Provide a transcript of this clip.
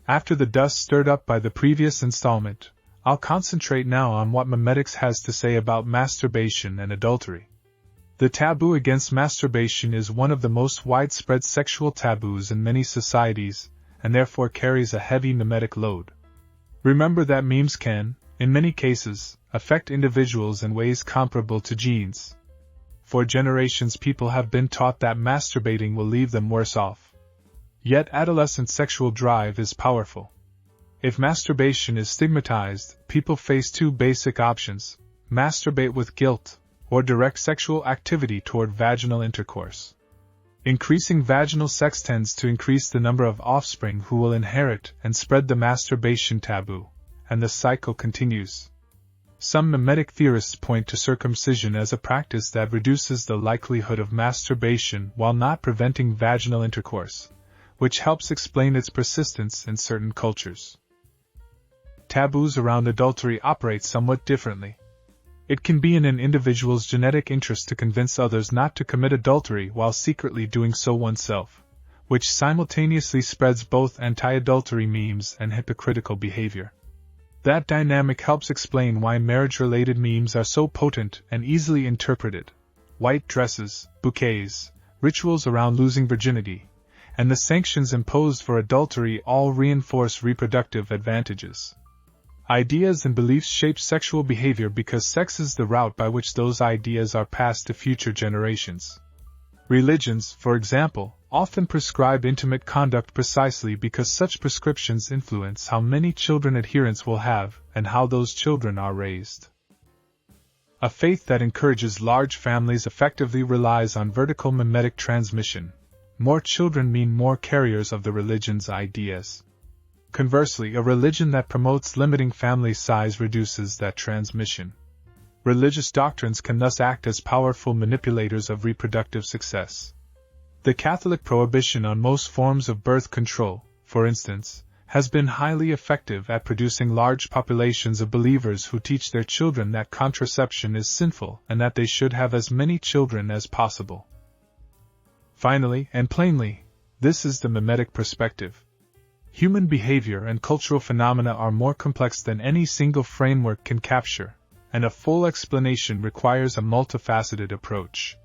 After the dust stirred up by the previous installment, I'll concentrate now on what Memetics has to say about masturbation and adultery. The taboo against masturbation is one of the most widespread sexual taboos in many societies, and therefore carries a heavy memetic load. Remember that memes can, in many cases, affect individuals in ways comparable to genes. For generations people have been taught that masturbating will leave them worse off. Yet adolescent sexual drive is powerful. If masturbation is stigmatized, people face two basic options: masturbate with guilt, or direct sexual activity toward vaginal intercourse. Increasing vaginal sex tends to increase the number of offspring who will inherit and spread the masturbation taboo, and the cycle continues. Some memetic theorists point to circumcision as a practice that reduces the likelihood of masturbation while not preventing vaginal intercourse, which helps explain its persistence in certain cultures. Taboos around adultery operate somewhat differently. It can be in an individual's genetic interest to convince others not to commit adultery while secretly doing so oneself, which simultaneously spreads both anti-adultery memes and hypocritical behavior. That dynamic helps explain why marriage-related memes are so potent and easily interpreted. White dresses, bouquets, rituals around losing virginity, and the sanctions imposed for adultery all reinforce reproductive advantages. Ideas and beliefs shape sexual behavior because sex is the route by which those ideas are passed to future generations. Religions, for example, often prescribe intimate conduct precisely because such prescriptions influence how many children adherents will have and how those children are raised. A faith that encourages large families effectively relies on vertical memetic transmission. More children mean more carriers of the religion's ideas. Conversely, a religion that promotes limiting family size reduces that transmission. Religious doctrines can thus act as powerful manipulators of reproductive success. The Catholic prohibition on most forms of birth control, for instance, has been highly effective at producing large populations of believers who teach their children that contraception is sinful and that they should have as many children as possible. Finally, and plainly, this is the memetic perspective. Human behavior and cultural phenomena are more complex than any single framework can capture, and a full explanation requires a multifaceted approach.